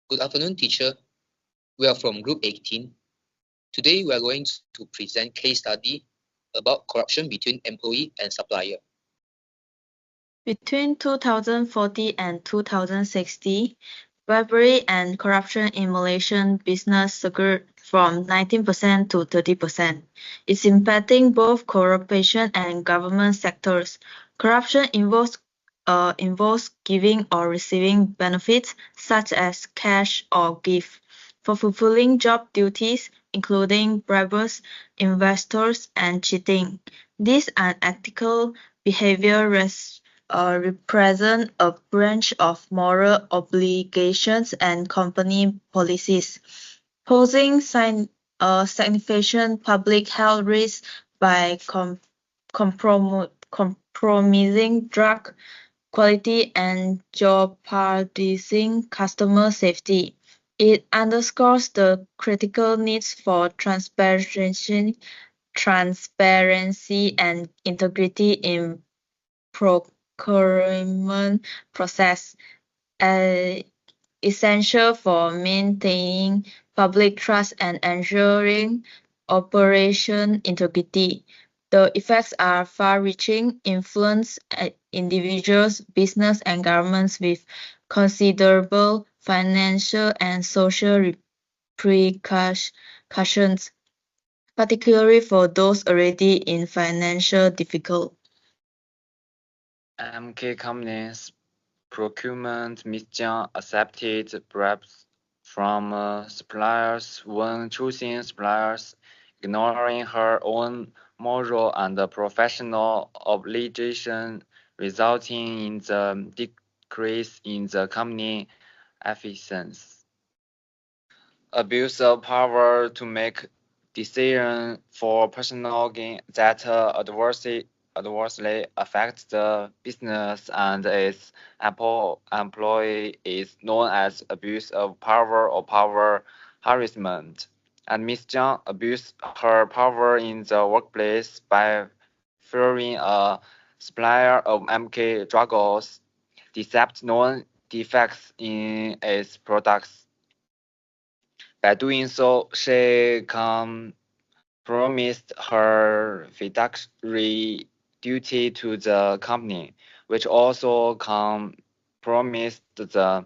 Good afternoon, teacher. We are from Group 18. Today we are going to present case study about corruption between employee and supplier. Between 2014 and 2016, bribery and corruption in Malaysian business surged from 19% to 30%. It's impacting both corporation and government sectors. Corruption involves giving or receiving benefits such as cash or gift for fulfilling job duties, including bribes, investors, and cheating. This unethical behavior represent a breach of moral obligations and company policies, posing significant public health risks by compromising drug quality and jeopardizing customer safety. It underscores the critical needs for transparency and integrity in procurement process, essential for maintaining public trust and ensuring operation integrity. The effects are far-reaching, influence individuals, business, and governments with considerable financial and social repercussions, particularly for those already in financial difficulty. MK companies procurement Ms. Jiang accepted bribes from suppliers when choosing suppliers, ignoring her own moral and professional obligation, resulting in the decrease in the company efficiency. Abuse of power to make decisions for personal gain that adversely affects the business and its employee is known as abuse of power or power harassment. And Ms. Jiang abused her power in the workplace by firing a supplier of MK drugs, despite known defects in its products. By doing so, she compromised her fiduciary duty to the company, which also compromised the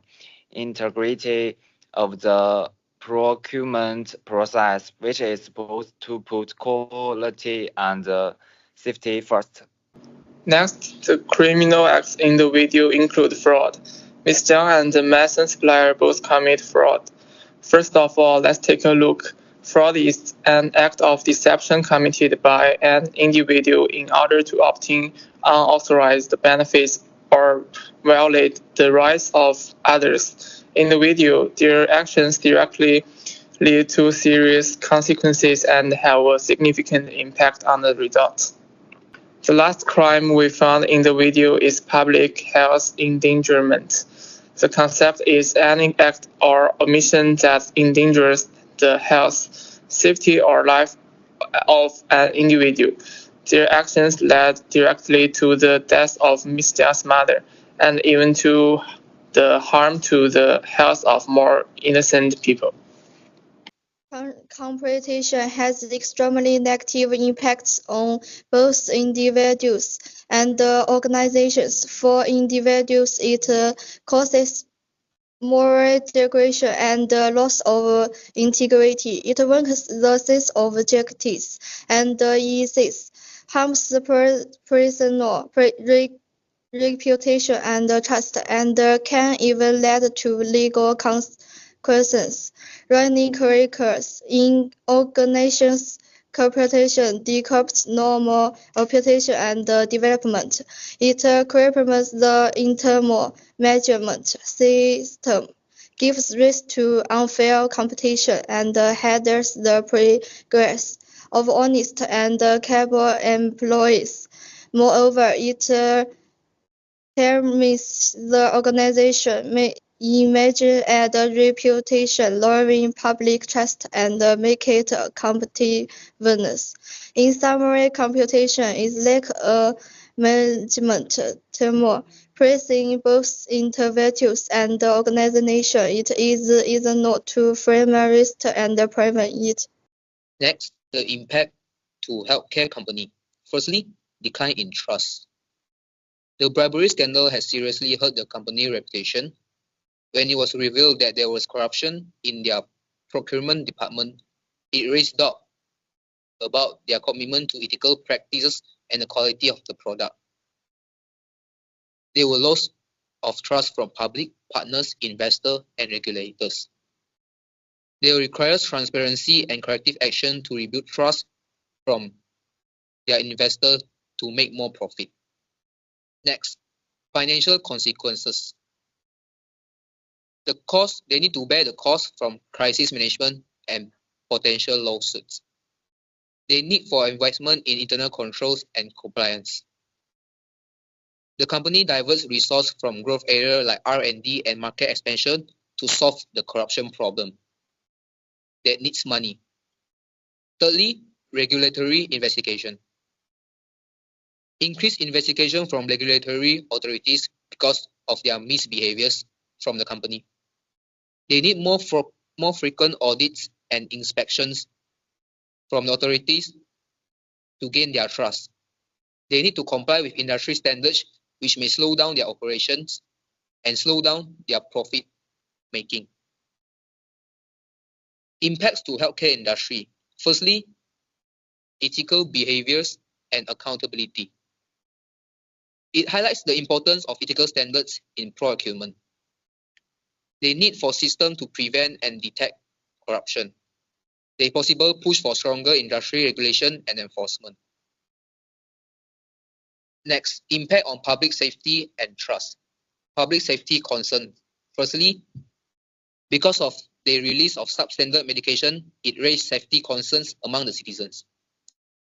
integrity of the procurement process, which is supposed to put quality and safety first. Next, the criminal acts in the video include fraud. Ms. Jiang and the Mason supplier both commit fraud. First of all, let's take a look. Fraud is an act of deception committed by an individual in order to obtain unauthorized benefits or violate the rights of others. In the video, their actions directly lead to serious consequences and have a significant impact on the results. The last crime we found in the video is public health endangerment. The concept is any act or omission that endangers the health, safety, or life of an individual. Their actions led directly to the death of Ms. Jiang's mother, and even to the harm to the health of more innocent people. Competition has extremely negative impacts on both individuals and organizations. For individuals, it causes moral degradation and loss of integrity. It weakens the sense of justice and harms the personal reputation and trust, and can even lead to legal consequences. Running careers in organizations cooperation decrypts normal reputation and development. It cripples the internal management system, gives rise to unfair competition, and hinders the progress of honest and capable employees. Moreover, it harms the organization image and reputation, lowering public trust and make it competitiveness. In summary, computation is like a management term praising both individuals and the organization. It is not to framerist and prevent it. Next, the impact to healthcare company. Firstly, decline in trust. The bribery scandal has seriously hurt the company reputation. When it was revealed that there was corruption in their procurement department, it raised doubt about their commitment to ethical practices and the quality of the product. They were lost of trust from public, partners, investors, and regulators. They require transparency and corrective action to rebuild trust from their investors to make more profit. Next, financial consequences. They need to bear the cost from crisis management and potential lawsuits. They need for investment in internal controls and compliance. The company diverts resources from growth areas like R&D and market expansion to solve the corruption problem that needs money. Thirdly, regulatory investigation. Increased investigation from regulatory authorities because of their misbehaviors from the company. They need more frequent audits and inspections from the authorities to gain their trust. They need to comply with industry standards, which may slow down their operations and slow down their profit making. Impacts to healthcare industry. Firstly, ethical behaviors and accountability. It highlights the importance of ethical standards in procurement. They need for system to prevent and detect corruption. They possible push for stronger industry regulation and enforcement. Next, impact on public safety and trust. Public safety concern. Firstly, because of the release of substandard medication, it raised safety concerns among the citizens.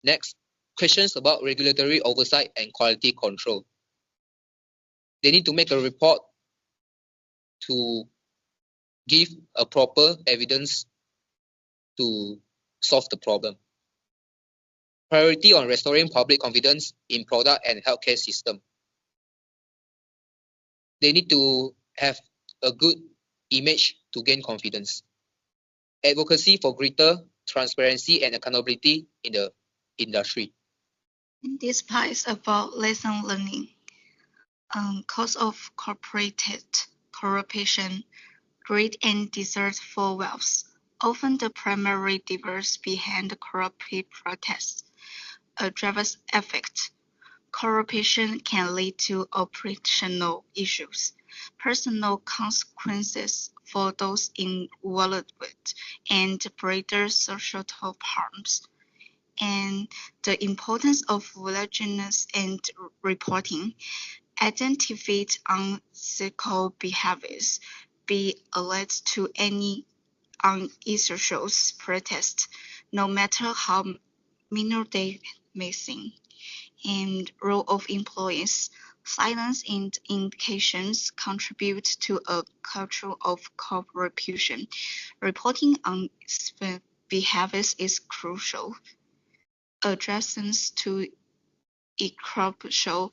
Next, questions about regulatory oversight and quality control. They need to make a report to give a proper evidence to solve the problem. Priority on restoring public confidence in product and healthcare system. They need to have a good image to gain confidence. Advocacy for greater transparency and accountability in the industry. This part is about lesson learning. Cause of corporate corruption, greed and desire for wealth. Often the primary drivers behind corporate protests. A driver's effect. Corruption can lead to operational issues, personal consequences for those involved, and greater societal harms. And the importance of vigilance and reporting. Identify unethical behaviors. Be alert to any unethical protest, no matter how minor they may seem. And role of employees. Silence and indications contribute to a culture of cooperation. Reporting on behaviors is crucial. Adjustments to corruption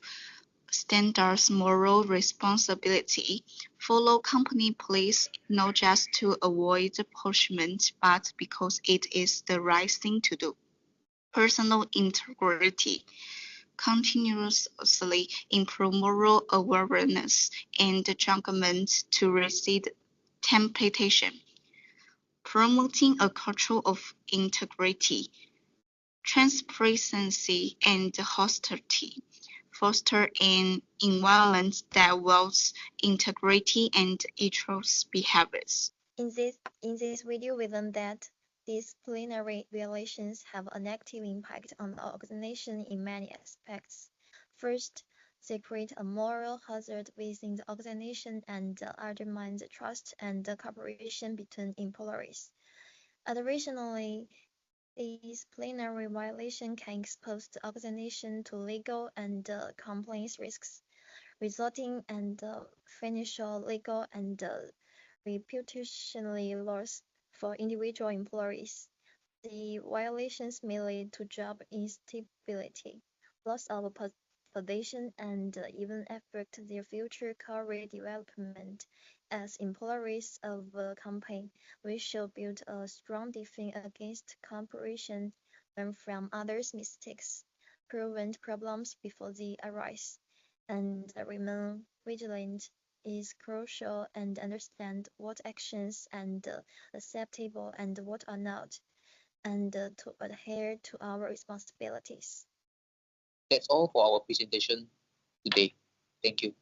standards, moral responsibility. Follow company policies not just to avoid punishment, but because it is the right thing to do. Personal integrity. Continuously improve moral awareness and judgment to resist temptation. Promoting a culture of integrity, transparency, and honesty. Foster an environment that values integrity and ethical behaviors. In this video, we learned that disciplinary violations have a negative impact on the organization in many aspects. First, they create a moral hazard within the organization and undermine the trust and the cooperation between employees. Additionally, disciplinary violation can expose the organization to legal and compliance risks, resulting in financial, legal, and reputational loss for individual employees. The violations may lead to job instability, loss of exploitation, and even affect their future career development. As employees of a company, we should build a strong defense against comparison, learn from others' mistakes, prevent problems before they arise, and remain vigilant is crucial, and understand what actions and acceptable and what are not, and to adhere to our responsibilities. That's all for our presentation today. Thank you.